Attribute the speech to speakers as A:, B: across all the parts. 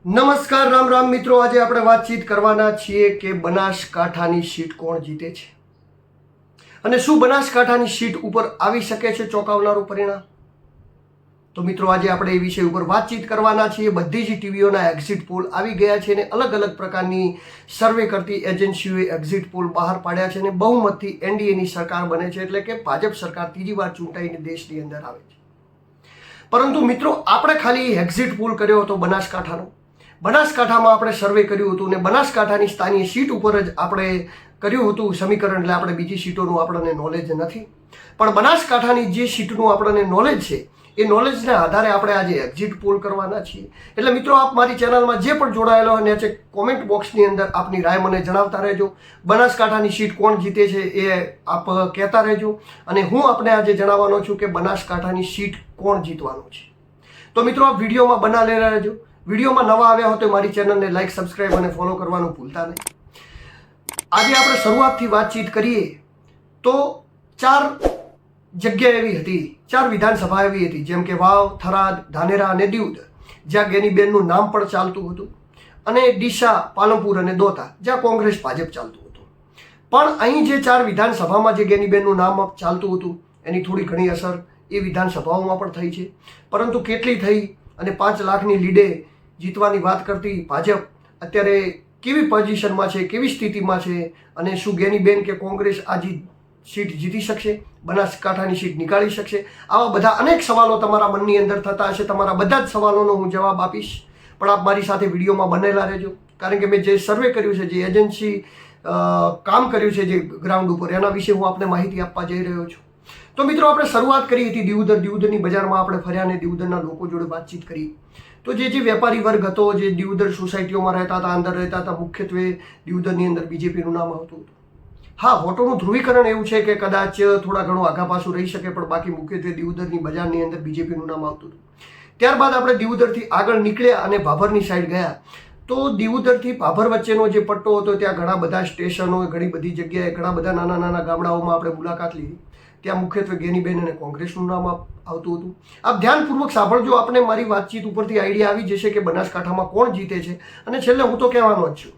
A: નમસ્કાર રામ રામ મિત્રો, આજે આપણે વાતચીત કરવાના છીએ કે બનાસકાંઠાની સીટ કોણ જીતે છે અને શું બનાસકાંઠાની સીટ ઉપર આવી શકે છે ચોંકાવનારું પરિણામ. તો મિત્રો, આજે આપણે એ વિષય ઉપર વાતચીત કરવાના છીએ. બધી જ ટીવીઓના એક્ઝિટ પોલ આવી ગયા છે અને અલગ અલગ પ્રકારની સર્વે કરતી એજન્સીઓએ એક્ઝિટ પોલ બહાર પાડ્યા છે અને બહુમતથી એનડીએની સરકાર બને છે, એટલે કે ભાજપ સરકાર ત્રીજી વાર ચૂંટાઈને દેશની અંદર આવે છે. પરંતુ મિત્રો, આપણે ખાલી એક્ઝિટ પોલ કર્યો હતો બનાસકાંઠામાં આપણે સર્વે કર્યું હતું અને બનાસકાંઠાની સ્થાનીય સીટ ઉપર જ આપણે કર્યું હતું સમીકરણ, એટલે આપણે બીજી સીટોનું આપણને નોલેજ નથી. પણ બનાસકાંઠાની જે સીટનું આપણને નોલેજ છે એ નોલેજના આધારે આપણે આજે એક્ઝિટ પોલ કરવાના છીએ. એટલે મિત્રો, આપ મારી ચેનલમાં જે પણ જોડાયેલો હોય ને કોમેન્ટ બોક્સની અંદર આપની રાય મને જણાવતા રહેજો. બનાસકાંઠાની સીટ કોણ જીતે છે એ આપ કહેતા રહેજો અને હું આપને આજે જણાવવાનો છું કે બનાસકાંઠાની સીટ કોણ જીતવાનું છે. તો મિત્રો, આપ વિડીયોમાં બનાવેલા રહેજો. વિડીયોમાં નવા આવ્યા હોય તો મારી ચેનલને લાઈક, સબસ્ક્રાઈબ અને ફોલો કરવાનું ભૂલતા નહીં. આજે આપણે શરૂઆતથી વાતચીત કરીએ તો 4 જગ્યા એવી હતી, 4 વિધાનસભા એવી હતી, જેમ કે વાવ, થરાદ, ધાનેરા અને દીવ, જ્યાં ગેનીબેનનું નામ પણ ચાલતું હતું, અને ડીસા, પાલનપુર અને દોતા, જ્યાં કોંગ્રેસ ભાજપ ચાલતું હતું. પણ અહીં જે 4 વિધાનસભામાં જે ગેનીબેનનું નામ ચાલતું હતું એની થોડી ઘણી અસર એ વિધાનસભાઓમાં પણ થઈ છે. પરંતુ કેટલી થઈ અને 5 લાખની લીડે જીતવાની વાત કરતી ભાજપ અત્યારે કેવી પોઝિશનમાં છે, કેવી સ્થિતિમાં છે, અને શું ગેનીબેન કે કોંગ્રેસ આ સીટ જીતી શકશે, બનાસકાંઠાની સીટ નીકાળી શકશે? આવા બધા અનેક સવાલો તમારા મનની અંદર થતા હશે. તમારા બધા જ સવાલોનો હું જવાબ આપીશ, પણ આપ મારી સાથે વિડીયોમાં બનેલા રહેજો. કારણ કે મેં જે સર્વે કર્યું છે, જે એજન્સી કામ કર્યું છે જે ગ્રાઉન્ડ ઉપર, એના વિશે હું આપને માહિતી આપવા જઈ રહ્યો છું. તો મિત્રો, આપણે શરૂઆત કરી હતી દીવદરની બજારમાં આપણે ફર્યા અને દીવદરના લોકો જોડે વાતચીત કરી. તો જે વેપારી વર્ગ હતો, જે દીવદર સોસાયટીઓમાં રહેતા હતા, અંદર રહેતા હતા, મુખ્યત્વે દીવદરની અંદર બીજેપીનું નામ આવતું હતું. હા, વોટોનું ધ્રુવીકરણ એવું છે કે કદાચ થોડા ઘણું આઘા પાછું રહી શકે, પણ બાકી મુખ્યત્વે દીવદરની બજારની અંદર બીજેપીનું નામ આવતું હતું. ત્યારબાદ આપણે દીવદરથી આગળ નીકળ્યા અને ભાભરની સાઈડ ગયા. તો દીવદરથી ભાભર વચ્ચેનો જે પટ્ટો હતો, ત્યાં ઘણા બધા સ્ટેશનો, ઘણી બધી જગ્યાએ, ઘણા બધા નાના નાના ગામડાઓમાં આપણે મુલાકાત લીધી. ત્યાં મુખ્યત્વે ગેનીબેન અને કોંગ્રેસનું નામ આવતું હતું. આપ ધ્યાનપૂર્વક સાંભળજો, આપણે મારી વાતચીત ઉપરથી આઈડિયા આવી જશે કે બનાસકાંઠામાં કોણ જીતે છે. અને છેલ્લે હું તો કહેવાનો જ છું.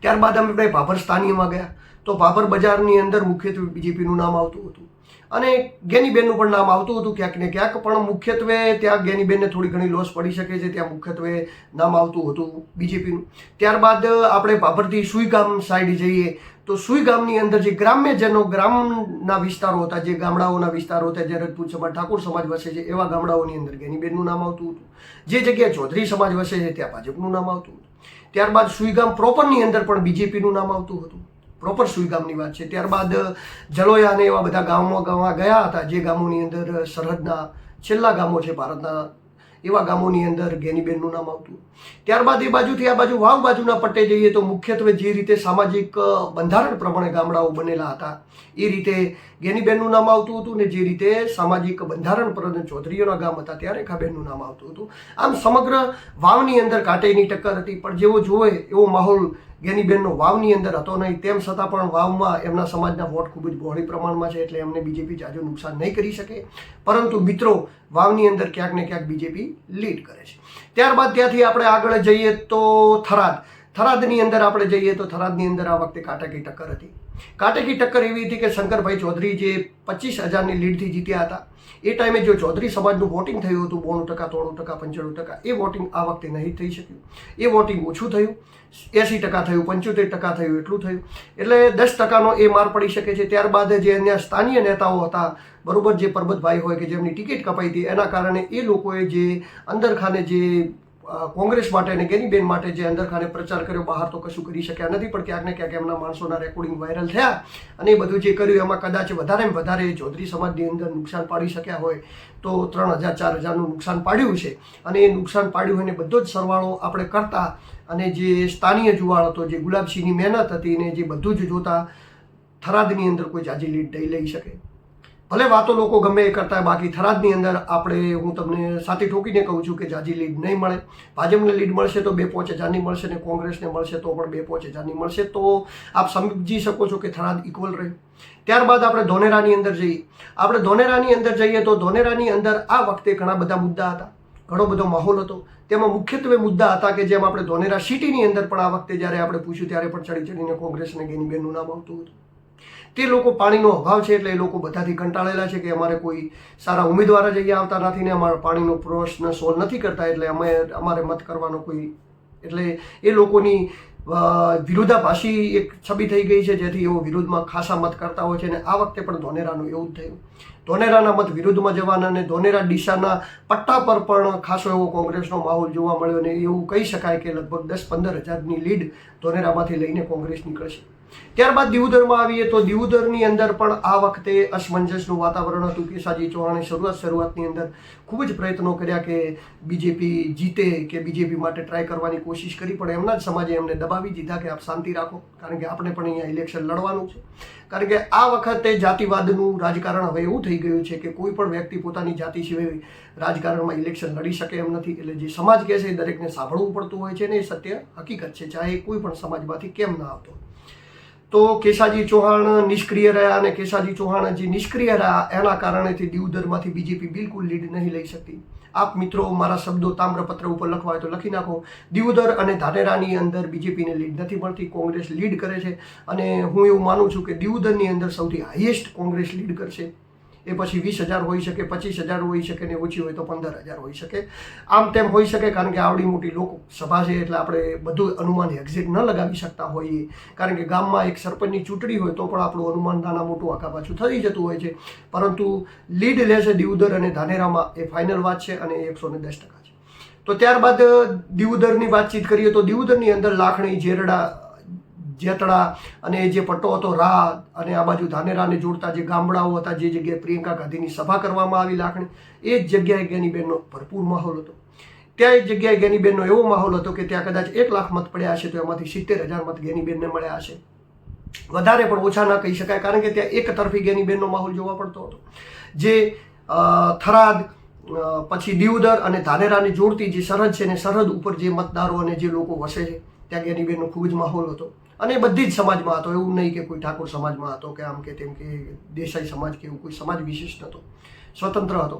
A: ત્યારબાદ અમે ભાભર સ્થાનીયમાં ગયા તો ભાભર બજારની અંદર મુખ્યત્વે બીજેપીનું નામ આવતું હતું અને ગેનીબેનનું પણ નામ આવતું હતું ક્યાંક ને ક્યાંક, પણ મુખ્યત્વે ત્યાં ગેનીબેનને થોડી ઘણી લોસ પડી શકે છે. ત્યાં મુખ્યત્વે નામ આવતું હતું બીજેપીનું. ત્યારબાદ આપણે ભાભરથી સુઈગામ સાઈડ જઈએ તો સુઈગામની અંદર જે ગ્રામના વિસ્તારો હતા, જે ગામડાઓના વિસ્તારો હતા, જે રજપૂત સમાજ, ઠાકોર સમાજ વસે છે, એવા ગામડાઓની અંદર ગેનીબેનનું નામ આવતું હતું. જે જગ્યાએ ચૌધરી સમાજ વસે છે ત્યાં ભાજપનું નામ આવતું હતું. ત્યારબાદ સુઈગામ પ્રોપરની અંદર પણ બીજેપીનું નામ આવતું હતું. પ્રોપર સુઈગામની વાત છે. ત્યારબાદ જલોયા અને એવા બધા ગામોમાં ગયા હતા, જે ગામોની અંદર સરહદના છેલ્લા ગામો છે ભારતના, એવા ગામોની અંદર ગેનીબેનનું નામ આવતું. ત્યારબાદ એ બાજુથી આ બાજુ વાવ બાજુના પટ્ટે જઈએ તો મુખ્યત્વે જે રીતે સામાજિક બંધારણ પ્રમાણે ગામડાઓ બનેલા હતા એ રીતે ગેનીબેનનું નામ આવતું હતું, ને જે રીતે સામાજિક બંધારણ પ્રમાણે ચૌધરીઓના ગામ હતા ત્યાં રેખાબેનનું નામ આવતું હતું. આમ સમગ્ર વાવની અંદર કાંટેની ટક્કર હતી, પણ જેવો જોવે એવો માહોલ ગેનીબેનનો વાવની અંદર હતો નહીં. તેમ છતાં પણ વાવમાં એમના સમાજના વોટ ખૂબ જ બહોળી પ્રમાણમાં છે, એટલે એમને બીજેપી જાજુ નુકસાન નહીં કરી શકે. પરંતુ મિત્રો, વાવની અંદર ક્યાંક ને ક્યાંક બીજેપી લીડ કરે છે. ત્યારબાદ ત્યાંથી આપણે આગળ જઈએ તો થરાદની અંદર આપણે જઈએ તો થરાદની અંદર આ વખતે કાંટેકી ટક્કર હતી. કાંટેકી ટક્કર એવી હતી કે શંકરભાઈ ચૌધરી જે 25,000ની લીડથી જીત્યા હતા, એ ટાઈમે જો ચૌધરી સમાજનું વોટિંગ થયું હતું 92%, 93%, 95%, એ વોટિંગ આ વખતે નહીં થઈ શક્યું. એ વોટિંગ ઓછું થયું, 80% થયું, 75% થયું, એટલું થયું. એટલે 10%નો એ માર પડી શકે છે. ત્યારબાદ જે અન્ય સ્થાનીય નેતાઓ હતા, બરોબર, જે પરબતભાઈ હોય કે જેમની ટિકિટ કપાઈ હતી, એના કારણે એ લોકોએ જે અંદરખાને જે કોંગ્રેસ માટે અને ગેનીબેન માટે જે અંદરખાને પ્રચાર કર્યો, બહાર તો કશું કરી શક્યા નથી, પણ ક્યાંક ને ક્યાંક એમના માણસોના રેકોર્ડિંગ વાયરલ થયા અને એ બધું જે કર્યું એમાં કદાચ વધારે ચૌધરી સમાજની અંદર નુકસાન પાડી શક્યા હોય તો 3,000-4,000નું નુકસાન પાડ્યું છે. અને એ નુકસાન પાડ્યું હોય ને બધો જ સરવાળો આપણે કરતા અને જે સ્થાનીય જુવાળ હતો, જે ગુલાબસિંહની મહેનત હતી, ને જે બધું જ જોતા થરાદની અંદર કોઈ જાજી લીડ નહીં લઈ શકે. ભલે વાતો લોકો ગમે એ કરતા, બાકી થરાદની અંદર આપણે, હું તમને સાથી ઠોકીને કહું છું કે જાજી લીડ નહીં મળે. ભાજપને લીડ મળશે તો 2-5,000ની મળશે, ને કોંગ્રેસને મળશે તો પણ 2-5,000ની મળશે. તો આપ સમજી શકો છો કે થરાદ ઇક્વલ રહે. ત્યારબાદ આપણે ધોનેરાની અંદર જઈએ. આપણે ધોનેરાની અંદર જઈએ તો ધોનેરાની અંદર આ વખતે ઘણા બધા મુદ્દા હતા, ઘણો બધો માહોલ હતો. તેમાં મુખ્યત્વે મુદ્દા હતા કે જેમ આપણે ધોનેરા સિટીની અંદર પણ આ વખતે જ્યારે આપણે પૂછ્યું ત્યારે પણ ચડી ચડીને કોંગ્રેસ અને ગેનીબેનનું નામ આવતું હતું. તે લોકો પાણીનો અભાવ છે એટલે એ લોકો બધાથી કંટાળેલા છે કે અમારે કોઈ સારા ઉમેદવાર જ અહીંયા આવતા નથી ને અમારા પાણીનો પ્રશ્ન સોલ્વ નથી કરતા, એટલે અમારે મત કરવાનો કોઈ, એટલે એ લોકોની વિરોધાભાસી એક છબી થઈ ગઈ છે, જેથી એવો વિરોધમાં ખાસા મત કરતા હોય છે. અને આ વખતે પણ ધોનેરાનું એવું જ થયું. ધોનેરાના મત વિરુદ્ધમાં જવાના અને ધોનેરા ડીસાના પટ્ટા પર પણ ખાસો એવો કોંગ્રેસનો માહોલ જોવા મળ્યો અને એવું કહી શકાય કે લગભગ 10-15 હજારની લીડ ધોનેરામાંથી લઈને કોંગ્રેસ નીકળશે. ત્યારબાદ દીવદરમાં આવીએ તો દીવદરની અંદર પણ આ વખતે અસમંજસનું વાતાવરણ હતું. કેસાજી ચૌહાણે શરૂઆતની અંદર ખૂબ જ પ્રયત્નો કર્યા કે બીજેપી જીતે કે બીજેપી માટે ટ્રાય કરવાની કોશિશ કરી, પણ એમના જ સમાજે એમને દબાવી દીધા કે આપ શાંતિ રાખો, કારણ કે આપણે પણ અહીંયા ઇલેક્શન લડવાનું છે. કારણ કે આ વખતે જાતિવાદનું રાજકારણ હવે એવું થઈ ગયું છે કે કોઈ પણ વ્યક્તિ પોતાની જાતિ સિવાય રાજકારણમાં ઇલેક્શન લડી શકે એમ નથી. એટલે જે સમાજ કહે છે એ દરેકને સાંભળવું પડતું હોય છે ને એ સત્ય હકીકત છે, ચાહે કોઈ પણ સમાજમાંથી કેમ ના આવતો. તો કેસાજી ચૌહાણ નિષ્ક્રિય રહ્યા અને કેસાજી ચૌહાણ જે નિષ્ક્રિય રહ્યા એના કારણેથી દીવદરમાંથી બીજેપી બિલકુલ લીડ નહીં લઈ શકતી. આપ મિત્રો મારા શબ્દો તામ્રપત્ર ઉપર લખવા હોય તો લખી નાખો. દીવદર અને ધાનેરાની અંદર બીજેપીને લીડ નથી મળતી, કોંગ્રેસ લીડ કરે છે. અને હું એવું માનું છું કે દીવદરની અંદર સૌથી હાઈએસ્ટ કોંગ્રેસ લીડ કરશે. એ પછી 20,000 હોઈ શકે, 25,000 હોઈ શકે ને ઓછી હોય તો 15,000 હોઈ શકે. આમ તેમ હોઈ શકે, કારણ કે આવડી મોટી લોકસભા છે એટલે આપણે બધું અનુમાન એક્ઝેક્ટ ન લગાવી શકતા હોઈએ. કારણ કે ગામમાં એક સરપંચની ચૂંટણી હોય તો પણ આપણું અનુમાન નાના મોટું આખા પાછું થઈ જતું હોય છે. પરંતુ લીડ લેશે દીવદર અને ધાનેરામાં એ ફાઇનલ વાત છે અને 110% છે. તો ત્યારબાદ દીવદરની વાતચીત કરીએ તો દીવદરની અંદર લાખણી, જેતડા અને જે પટ્ટો હતો રા અને આ બાજુ ધાનેરાને જોડતા જે ગામડાઓ હતા, જે જગ્યાએ પ્રિયંકા ગાંધીની સભા કરવામાં આવી લાખણી, એ જ જગ્યાએ ગેનીબેનનો ભરપૂર માહોલ હતો. ત્યાં એક જગ્યાએ ગેનીબેનનો એવો માહોલ હતો કે ત્યાં કદાચ 1 લાખ મત પડ્યા હશે તો એમાંથી 70,000 મત ગેનીબેનને મળ્યા હશે. વધારે પણ ઓછા ના કહી શકાય, કારણ કે ત્યાં એક તરફી ગેનીબેનનો માહોલ જોવા પડતો હતો. જે થરાદ પછી દીવદર અને ધાનેરાને જોડતી જે સરહદ છે ને સરહદ ઉપર જે મતદારો અને જે લોકો વસે છે ત્યાં ગેનીબેનનો ખૂબ જ માહોલ હતો. અને બધી જ સમાજમાં હતો, એવું નહીં કે કોઈ ઠાકોર સમાજમાં હતો કે આમ કે તેમ કે દેસાઈ સમાજ કે એવું કોઈ સમાજ વિશિષ્ટ નહોતો, સ્વતંત્ર હતો.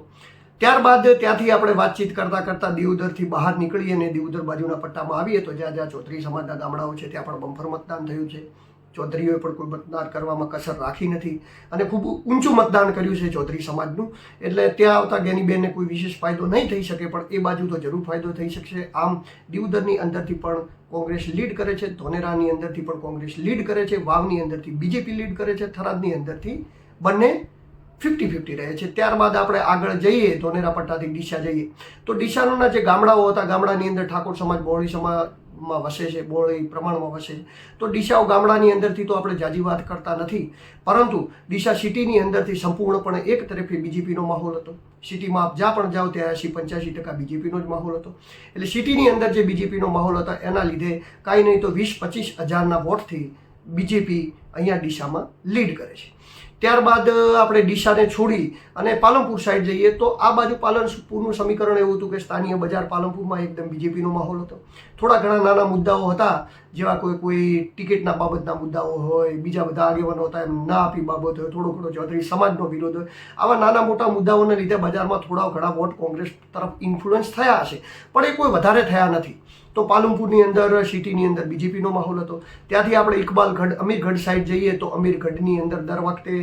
A: ત્યારબાદ ત્યાંથી આપણે વાતચીત કરતાં દીવદરથી બહાર નીકળીએ અને દીવદર બાજુના પટ્ટામાં આવીએ તો જ્યાં જ્યાં ચૌધરી સમાજના ગામડાઓ છે ત્યાં પણ બમ્ફર મતદાન થયું છે. ચૌધરીઓએ પણ કોઈ મતદાન કરવામાં કસર રાખી નથી અને ખૂબ ઊંચું મતદાન કર્યું છે ચૌધરી સમાજનું. એટલે ત્યાં આવતા ગેનીબેનને કોઈ વિશેષ ફાયદો નહીં થઈ શકે, પણ એ બાજુ તો જરૂર ફાયદો થઈ શકશે. આમ દીવદરની અંદરથી પણ કોંગ્રેસ લીડ કરે છે, ધોનેરાની અંદરથી પણ કોંગ્રેસ લીડ કરે છે, વાવની અંદરથી બીજેપી લીડ કરે છે, થરાદની અંદરથી બંને 50-50 રહે છે. ત્યારબાદ આપણે આગળ જઈએ ધોનેરા પટ્ટાથી ડીસા જઈએ તો ડીસાના જે ગામડાઓ હતા, ગામડાની અંદર ઠાકોર સમાજ, બહોળી સમાજમાં વસે છે, બહોળી પ્રમાણમાં વસે છે. તો ડીસાઓ ગામડાની અંદરથી તો આપણે જાજી વાત કરતા નથી, પરંતુ ડીસા સિટીની અંદરથી સંપૂર્ણપણે એક તરફી બીજેપીનો માહોલ હતો. સિટીમાં આપ જ્યાં પણ જાઓ ત્યાં 80-85% બીજેપીનો જ માહોલ હતો. એટલે સિટીની અંદર જે બીજેપીનો માહોલ હતો એના લીધે કાંઈ નહીં તો 20-25 હજારના વોટથી બીજેપી અહીંયા ડીસામાં લીડ કરે છે. ત્યારબાદ આપણે ડીસાને છોડી અને પાલનપુર સાઈડ જઈએ તો આ બાજુ પાલનપુરનું સમીકરણ એવું હતું કે સ્થાનીય બજાર પાલનપુરમાં એકદમ બીજેપીનો માહોલ હતો. થોડા ઘણા નાના મુદ્દાઓ હતા, જેવા કોઈ ટિકિટના બાબતના મુદ્દાઓ હોય, બીજા બધા આગેવાનો હતા એમ ના આપી બાબત હોય, થોડો ઘણો ચૌધરી સમાજનો વિરોધ હોય, આવા નાના મોટા મુદ્દાઓને લીધે બજારમાં થોડા ઘણા વોટ કોંગ્રેસ તરફ ઇન્ફ્લુઅન્સ થયા હશે, પણ એ કોઈ વધારે થયા નથી. તો પાલનપુરની અંદર સિટીની અંદર બીજેપીનો માહોલ હતો. ત્યાંથી આપણે ઇકબાલગઢ, અમીરગઢ સાઈડ જઈએ તો અમીરગઢની અંદર દર વખતે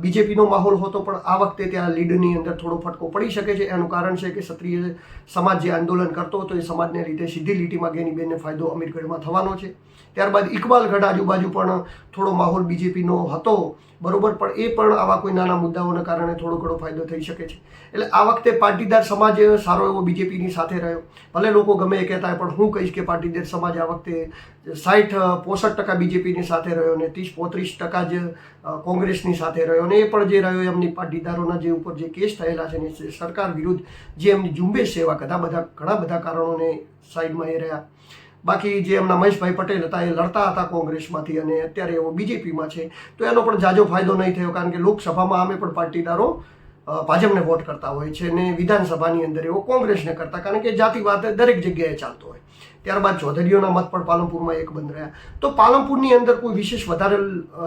A: બીજેપીનો માહોલ હતો, પણ આ વખતે ત્યાં લીડની અંદર થોડો ફટકો પડી શકે છે. એનું કારણ છે કે ક્ષત્રિય સમાજ જે આંદોલન કરતો હતો એ સમાજને લીધે સીધી લીટીમાં ગેનીબેનને ફાયદો અમીરગઢમાં થવાનો છે. ત્યારબાદ ઇકબાલગઢ આજુબાજુ પણ થોડો માહોલ બીજેપીનો હતો, બરોબર, પણ એ પણ આવા કોઈ નાના મુદ્દાઓના કારણે થોડો ઘણો ફાયદો થઈ શકે છે. એટલે આ વખતે પાટીદાર સમાજ સારો એવો બીજેપીની સાથે રહ્યો. ભલે લોકો ગમે એ કહેતા હોય, પણ હું કહીશ કે પાટીદાર સમાજ આ વખતે 60-65% બીજેપીની સાથે રહ્યો અને 30-35% જ કોંગ્રેસની સાથે રહ્યો. અને એ પણ જે રહ્યો એમની પાટીદારોના જે ઉપર જે કેસ થયેલા છે ને સરકાર વિરુદ્ધ જે એમની ઝુંબેશ છે એવા ઘણા બધા કારણોને સાઈડમાં એ રહ્યા. બાકી જે એમના મહેશભાઈ પટેલ હતા એ લડતા હતા કોંગ્રેસમાંથી અને અત્યારે એવો બીજેપીમાં છે, તો એનો પણ જાજો ફાયદો નહીં થયો, કારણ કે લોકસભામાં આમે પણ પાટીદારો ભાજપને વોટ કરતા હોય છે ને વિધાનસભાની અંદર એવો કોંગ્રેસને કરતા, કારણ કે જાતિવાદ દરેક જગ્યાએ ચાલતો હોય. ત્યારબાદ ચૌધરીઓના મત પણ પાલનપુરમાં એક બંધ રહ્યા. તો પાલનપુરની અંદર કોઈ વિશેષ વધારે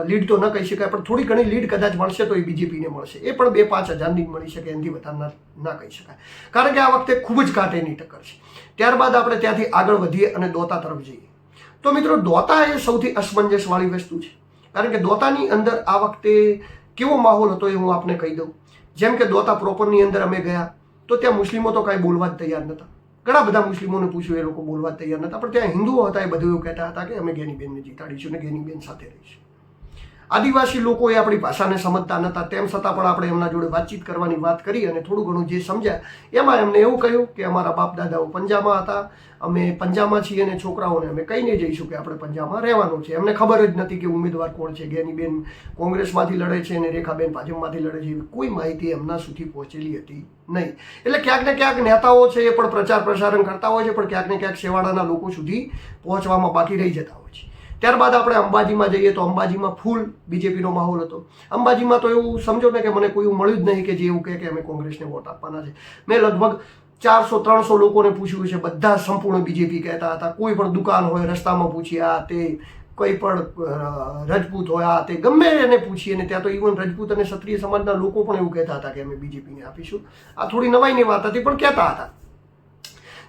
A: લીડ તો ન કહી શકાય, પણ થોડી ઘણી લીડ કદાચ મળશે તો એ બીજેપીને મળશે. એ પણ 2-5 હજારની મળી શકે, એનાથી વધારે ના કહી શકાય, કારણ કે આ વખતે ખૂબ જ કાંટેની ટક્કર છે. ત્યારબાદ આપણે ત્યાંથી આગળ વધીએ અને દોતા તરફ જઈએ. તો મિત્રો, દોતા એ સૌથી અસમંજસવાળી વસ્તુ છે, કારણ કે દોતાની અંદર આ વખતે કેવો માહોલ હતો એ હું આપને કહી દઉં. જેમ કે દોતા પ્રોપરની અંદર અમે ગયા તો ત્યાં મુસ્લિમો તો કાંઈ બોલવા જ તૈયાર નહોતા. ઘણા બધા મુસ્લિમોને પૂછ્યું, એ લોકો બોલવા જ તૈયાર નહોતા. પણ ત્યાં હિન્દુઓ હતા, એ બધું એવું કહેતા હતા કે અમે ગેનીબેનને જીતાડીશું ને ગેનીબેન સાથે રહીશું. આદિવાસી લોકો એ આપણી ભાષાને સમજતા નહોતા, તેમ છતાં પણ આપણે એમના જોડે વાતચીત કરવાની વાત કરી અને થોડું ઘણું જે સમજ્યા એમાં એમને એવું કહ્યું કે અમારા બાપ દાદાઓ પંજાબમાં હતા, અમે પંજાબમાં છીએ અને છોકરાઓને અમે કહીને જઈશું કે આપણે પંજાબમાં રહેવાનું છે. એમને ખબર જ નથી કે ઉમેદવાર કોણ છે. ગેનીબેન કોંગ્રેસમાંથી લડે છે અને રેખાબેન ભાજપમાંથી લડે છે, કોઈ માહિતી એમના સુધી પહોંચેલી હતી નહીં. એટલે ક્યાંક ને ક્યાંક નેતાઓ છે એ પણ પ્રચાર પ્રસારણ કરતા હોય છે, પણ ક્યાંક ને ક્યાંક છેવાડાના લોકો સુધી પહોંચવામાં બાકી રહી જતા હોય છે. ત્યારબાદ આપણે અંબાજીમાં જઈએ તો અંબાજીમાં ફૂલ બીજેપીનો માહોલ હતો. અંબાજીમાં તો એવું સમજો ને કે મને કોઈ એવું મળ્યું જ નહીં કે જે એવું કહે કે અમે કોંગ્રેસને વોટ આપવાના છે. મેં લગભગ 400-300 લોકોને પૂછ્યું છે, બધા સંપૂર્ણ બીજેપી કહેતા હતા. કોઈ પણ દુકાન હોય, રસ્તામાં પૂછ્યા, તે કોઈ પણ રજપૂત હોય, આ તે ગમે એને પૂછીએ ને ત્યાં તો ઇવન રજપૂત અને ક્ષત્રિય સમાજના લોકો પણ એવું કહેતા હતા કે અમે બીજેપીને આપીશું. આ થોડી નવાઈની વાત હતી, પણ કહેતા હતા.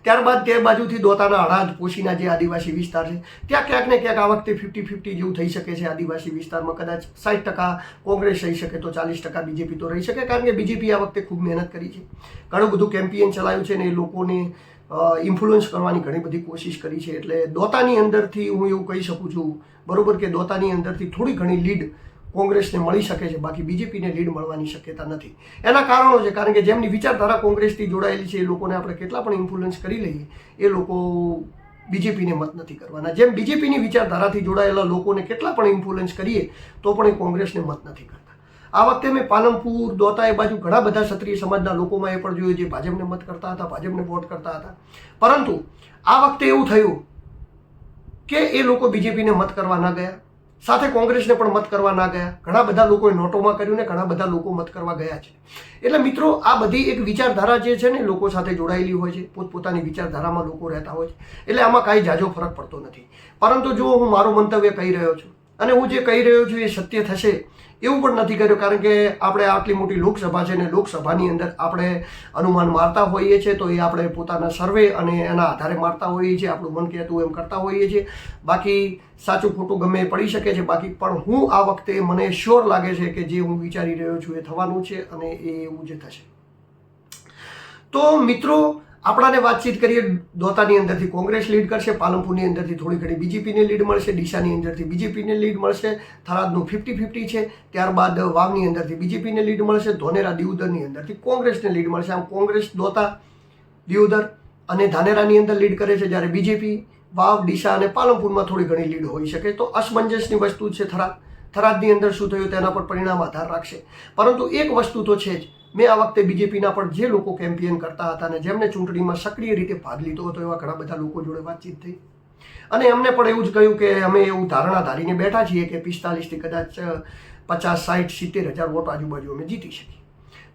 A: ત્યારબાદ તે બાજુથી દોતાના હળાદ પોશીના જે આદિવાસી વિસ્તાર છે ત્યાં ક્યાંક ને ક્યાંક આ વખતે 50-50 જેવું થઈ શકે છે. આદિવાસી વિસ્તારમાં કદાચ 60% કોંગ્રેસ રહી શકે તો 40% બીજેપી તો રહી શકે, કારણ કે બીજેપી આ વખતે ખૂબ મહેનત કરી છે, ઘણું બધું કેમ્પેન ચલાવ્યું છે ને એ લોકોને ઇન્ફ્લુઅન્સ કરવાની ઘણી બધી કોશિશ કરી છે. એટલે દોતાની અંદરથી હું એવું કહી શકું છું, બરોબર, કે દોતાની અંદરથી થોડી ઘણી લીડ કોંગ્રેસને મળી શકે છે, બાકી બીજેપીને લીડ મળવાની શક્યતા નથી. એના કારણો છે, કારણ કે જેમની વિચારધારા કોંગ્રેસથી જોડાયેલી છે એ લોકોને આપણે કેટલા પણ ઇન્ફ્લુઅન્સ કરી લઈએ, એ લોકો બીજેપીને મત નથી કરવાના. જેમ બીજેપીની વિચારધારાથી જોડાયેલા લોકોને કેટલા પણ ઇન્ફ્લુઅન્સ કરીએ તો પણ એ કોંગ્રેસને મત નથી કરતા. આ વખતે મેં પાલનપુર, દોતા એ બાજુ ઘણા બધા ક્ષત્રિય સમાજના લોકોમાં એ પણ જોયું જે ભાજપને મત કરતા હતા, ભાજપને વોટ કરતા હતા. પરંતુ આ વખતે એવું થયું કે એ લોકો બીજેપીને મત કરવા ના ગયા, સાથે કોંગ્રેસને પણ મત કરવા ના ગયા. ઘણા બધા લોકોએ નોટોમાં કર્યું ને ઘણા બધા લોકો મત કરવા ગયા છે. એટલે મિત્રો, આ બધી એક વિચારધારા જે છે ને લોકો સાથે જોડાયેલી હોય છે, પોતપોતાની વિચારધારામાં લોકો રહેતા હોય છે, એટલે આમાં કાંઈ જાજો ફરક પડતો નથી. પરંતુ જો હું મારું મંતવ્ય કહી રહ્યો છું અને હું જે કહી રહ્યો છું એ સત્ય થશે એવું પણ નથી કર્યું, કારણ કે આપણે આટલી મોટી લોકસભા છે ને લોકસભાની અંદર આપણે અનુમાન મારતા હોઈએ છીએ તો એ આપણે પોતાના સર્વે અને એના આધારે મારતા હોઈએ છીએ, આપણું મન કહેતું એમ કરતા હોઈએ છીએ. બાકી સાચું ખોટું ગમે એ પડી શકે છે, બાકી પણ હું આ વખતે મને શ્યોર લાગે છે કે જે હું વિચારી રહ્યો છું એ થવાનું છે અને એ એવું જ થશે. તો મિત્રો, આપણાને વાતચીત કરીએ, દોતાની અંદરથી કોંગ્રેસ લીડ કરશે, પાલનપુરની અંદરથી થોડી ઘણી બીજેપીને લીડ મળશે, ડીસાની અંદરથી બીજેપીને લીડ મળશે, થરાદનું 50-50 છે. ત્યારબાદ વાવની અંદરથી બીજેપીને લીડ મળશે, ધોનેરા દિયોદરની અંદરથી કોંગ્રેસને લીડ મળશે. આમ કોંગ્રેસ દોતા, દિયોદર અને ધાનેરાની અંદર લીડ કરે છે, જ્યારે બીજેપી વાવ, ડીસા અને પાલનપુરમાં થોડી ઘણી લીડ હોઈ શકે. તો અસમંજસની વસ્તુ છે થરાદની અંદર શું થયું તેના પર પરિણામ આધાર રાખશે. પરંતુ એક વસ્તુ તો છે જ, મેં આ વખતે બીજેપીના પણ જે લોકો કેમ્પેન કરતા હતા અને જેમને ચૂંટણીમાં સક્રિય રીતે ભાગ લીધો હતો એવા ઘણા બધા લોકો જોડે વાતચીત થઈ અને એમને પણ એવું જ કહ્યું કે અમે એવું ધારણા ધારીને બેઠા છીએ કે 45થી કદાચ 50, 60, 70 હજાર વોટ આજુબાજુ અમે જીતી શકીએ.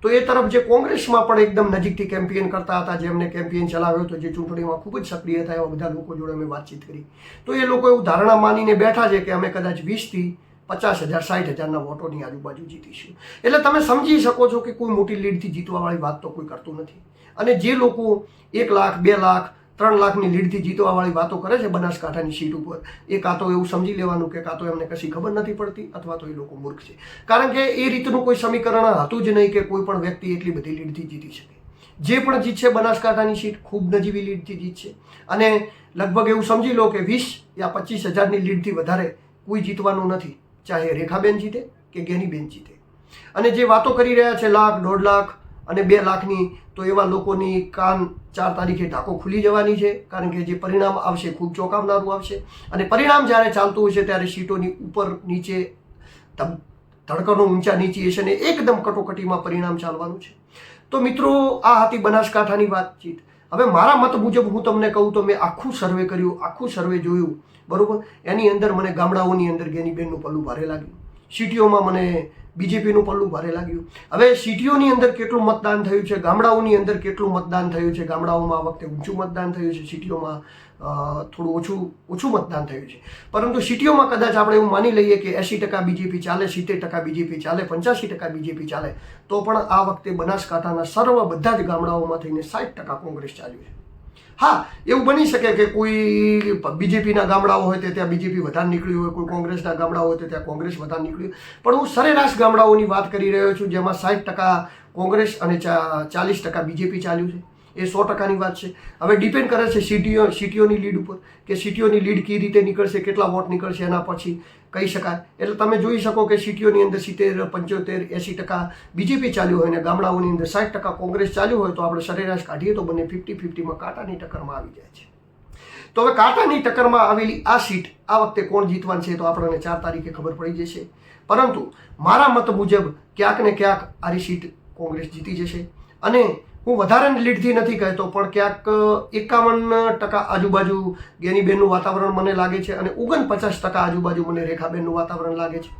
A: તો એ તરફ જે કોંગ્રેસમાં પણ એકદમ નજીકથી કેમ્પેન કરતા હતા, જેમને કેમ્પેન ચલાવ્યો હતો, જે ચૂંટણીમાં ખૂબ જ સક્રિય થયા એવા બધા લોકો જોડે અમે વાતચીત કરી. તો એ લોકો એવું ધારણા માનીને બેઠા છે કે અમે કદાચ 20થી 50,000, 60,000ના વોટોની આજુબાજુ જીતીશું. એટલે તમે સમજી શકો છો કે કોઈ મોટી લીડથી જીતવાવાળી વાત તો કોઈ કરતું નથી. અને જે લોકો 1 લાખ, 2 લાખ, 3 લાખની લીડથી જીતવાવાળી વાતો કરે છે બનાસકાંઠાની સીટ ઉપર, એ કાં તો એવું સમજી લેવાનું કે કાં તો એમને કશી ખબર નથી પડતી અથવા તો એ લોકો મૂર્ખ છે. કારણ કે એ રીતનું કોઈ સમીકરણ હતું જ નહીં કે કોઈ પણ વ્યક્તિ એટલી બધી લીડથી જીતી શકે. જે પણ જીતશે બનાસકાંઠાની સીટ ખૂબ નજીવી લીડથી જીતશે અને લગભગ એવું સમજી લો કે 20 યા 25 હજારની લીડથી વધારે કોઈ જીતવાનું નથી, ચાહે રેખાબેન જીતે કે ગેનીબેન જીતે. અને જે વાતો કરી રહ્યા છે 1 લાખ, 1.5 લાખ અને 2 લાખની, તો એવા લોકોની કાન 4 તારીખે ઢાંકો ખુલી જવાની છે, કારણ કે જે પરિણામ આવશે ખૂબ ચોંકાવનારું આવશે. અને પરિણામ જ્યારે ચાલતું હોય છે ત્યારે સીટોની ઉપર નીચે ધડકનો ઊંચા નીચી હશે ને એકદમ કટોકટીમાં પરિણામ ચાલવાનું છે. તો મિત્રો, આ હતી બનાસકાંઠાની વાતચીત. હવે મારા મત મુજબ હું તમને કહું તો મેં આખું સર્વે કર્યું, આખું સર્વે જોયું, બરોબર. એની અંદર મને ગામડાઓની અંદર ગેનીબેનનું પલ્લું ભારે લાગ્યું, સિટીઓમાં મને બીજેપીનું પલ્લું ભારે લાગ્યું. હવે સિટીઓની અંદર કેટલું મતદાન થયું છે, ગામડાઓની અંદર કેટલું મતદાન થયું છે, ગામડાઓમાં આ વખતે ઊંચું મતદાન થયું છે, સિટીઓમાં થોડું ઓછું મતદાન થયું છે. પરંતુ સિટીઓમાં કદાચ આપણે એવું માની લઈએ કે 80% બીજેપી ચાલે, 70% બીજેપી ચાલે, 85% બીજેપી ચાલે, તો પણ આ વખતે બનાસકાંઠાના બધા જ ગામડાઓમાં થઈને 60% કોંગ્રેસ ચાલ્યું છે. હા, એવું બની શકે કે કોઈ બીજેપીના ગામડાઓ હોય તો ત્યાં બીજેપી વધારે નીકળ્યું હોય, કોઈ કોંગ્રેસના ગામડાઓ હોય તો ત્યાં કોંગ્રેસ વધારે નીકળ્યું, પણ હું સરેરાશ ગામડાઓની વાત કરી રહ્યો છું, જેમાં 60% કોંગ્રેસ અને 40% બીજેપી ચાલ્યું છે. એ 100%ની વાત છે. હવે ડિપેન્ડ કરે છે સિટીઓની લીડ ઉપર, કે સિટીઓની લીડ કઈ રીતે નીકળશે, કેટલા વોટ નીકળશે, એના પછી કહી શકાય. એટલે તમે જોઈ શકો કે સિટીઓની અંદર 70, 75, 80% બીજેપી ચાલ્યું હોય ને ગામડાઓની અંદર 60% કોંગ્રેસ ચાલ્યું હોય, તો આપણે સરેરાશ કાઢીએ તો બંને 50-50માં કાંટાની ટક્કરમાં આવી જાય છે. તો હવે કાંટાની ટક્કરમાં આવેલી આ સીટ આ વખતે કોણ જીતવાનું છે તો આપણને 4 તારીખે ખબર પડી જશે. પરંતુ મારા મત મુજબ ક્યાંક ને ક્યાંક આરી સીટ કોંગ્રેસ જીતી જશે. અને હું વધારાની લીડથી નથી કહેતો, પણ ક્યાંક 51% આજુબાજુ ગેનીબેનનું વાતાવરણ મને લાગે છે, અને 49% આજુબાજુ મને રેખાબેનનું વાતાવરણ લાગે છે.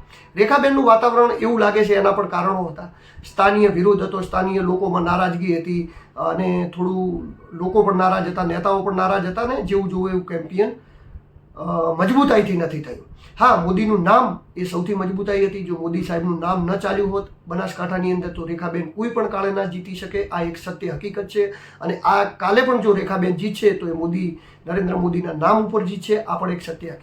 A: રેખાબેનનું વાતાવરણ એવું લાગે છે, એના પણ કારણો હતા. સ્થાનીય વિરોધ હતો, સ્થાનીય લોકોમાં નારાજગી હતી, અને થોડું લોકો પણ નારાજ હતા, નેતાઓ પણ નારાજ હતા, ને જેવું જોવું એવું કેમ્પિયન મજબૂતાઈથી નથી થયું. હા, મોદીનું નામ એ સૌથી મજબૂતાઈ હતી. જો મોદી સાહેબનું નામ ન ચાલ્યું હોત બનાસકાંઠાની અંદર તો રેખાબેન કોઈ પણ કાળે ના જીતી શકે. આ એક સત્ય હકીકત છે. અને આ કાલે પણ જો રેખાબેન જીતશે તો એ નરેન્દ્ર મોદીના નામ ઉપર જીતશે. આ પણ એક સત્ય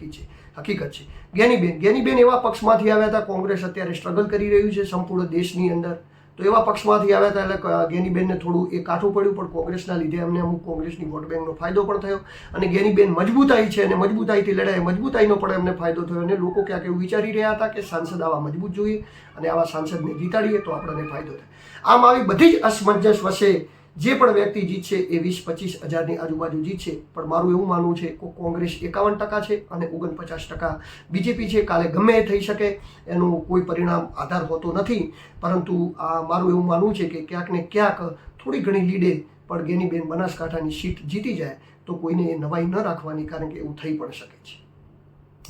A: હકીકત છે. ગેનીબેન એવા પક્ષમાંથી આવ્યા હતા. કોંગ્રેસ અત્યારે સ્ટ્રગલ કરી રહ્યું છે સંપૂર્ણ દેશની અંદર, તો એવા પક્ષમાંથી આવ્યા હતા એટલે ગેનીબેનને થોડું એ કાઠું પડ્યું, પણ કોંગ્રેસના લીધે અમને અમુક કોંગ્રેસની વોટ બેંકનો ફાયદો પણ થયો. અને ગેનીબેન મજબૂતાઈ છે, અને મજબૂતાઈથી લડાય, મજબૂતાઈનો પણ એમને ફાયદો થયો. અને લોકો ક્યાંક એવું વિચારી રહ્યા હતા કે સાંસદ આવા મજબૂત જોઈએ, અને આવા સાંસદને જીતાડીએ તો આપણને ફાયદો થાય. આમ આવી બધી જ અસમંજસ વચ્ચે જે પણ વ્યક્તિ જીતશે એ 20-25 હજારની આજુબાજુ જીતશે. પણ મારું એવું માનવું છે કે કોંગ્રેસ 51% છે અને 49% બીજેપી છે. કાલે ગમે એ થઈ શકે, એનું કોઈ પરિણામ આધાર હોતો નથી. પરંતુ આ મારું એવું માનવું છે કે ક્યાંક ને ક્યાંક થોડી ઘણી લીડે પણ ગેનીબેન બનાસકાંઠાની સીટ જીતી જાય તો કોઈને એ નવાઈ ન રાખવાની, કારણ કે એવું થઈ પણ શકે છે.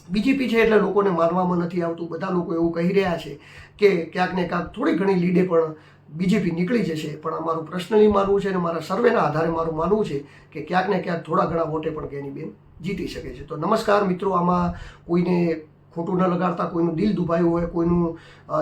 A: બીજેપી છે એટલે લોકોને માનવામાં નથી આવતું. બધા લોકો એવું કહી રહ્યા છે કે ક્યાંક ને ક્યાંક થોડી ઘણી લીડે પણ બીજેપી નીકળી જશે. પણ અમારું પર્સનલી માનવું છે, અને મારા સર્વેના આધારે મારું માનવું છે કે ક્યાંક ને ક્યાંક થોડા ઘણા વોટે પણ ગેનીબેન જીતી શકે છે. તો નમસ્કાર મિત્રો, આમાં કોઈને ખોટું ન લગાડતા, કોઈનું દિલ દુભાયું હોય, કોઈનું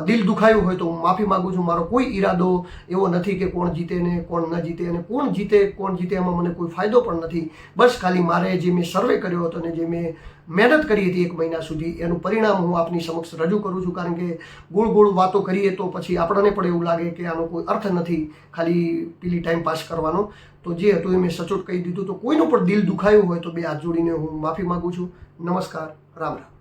A: દિલ દુખાયું હોય તો હું માફી માગું છું. મારો કોઈ ઈરાદો એવો નથી કે કોણ જીતે ને કોણ ન જીતે, અને કોણ જીતે એમાં મને કોઈ ફાયદો પણ નથી. બસ ખાલી મારે જે મેં સર્વે કર્યો હતો અને જે મેં મહેનત કરી હતી 1 મહિના સુધી, એનું પરિણામ હું આપની સમક્ષ રજૂ કરું છું. કારણ કે ગોળ વાતો કરીએ તો પછી આપણને પણ એવું લાગે કે આનો કોઈ અર્થ નથી, ખાલી પેલી ટાઈમ પાસ કરવાનો. તો જે હતું એ મેં સચોટ કહી દીધું. તો કોઈનું પણ દિલ દુખાયું હોય તો 2 હાથ જોડીને હું માફી માગું છું. નમસ્કાર, રામ રામ.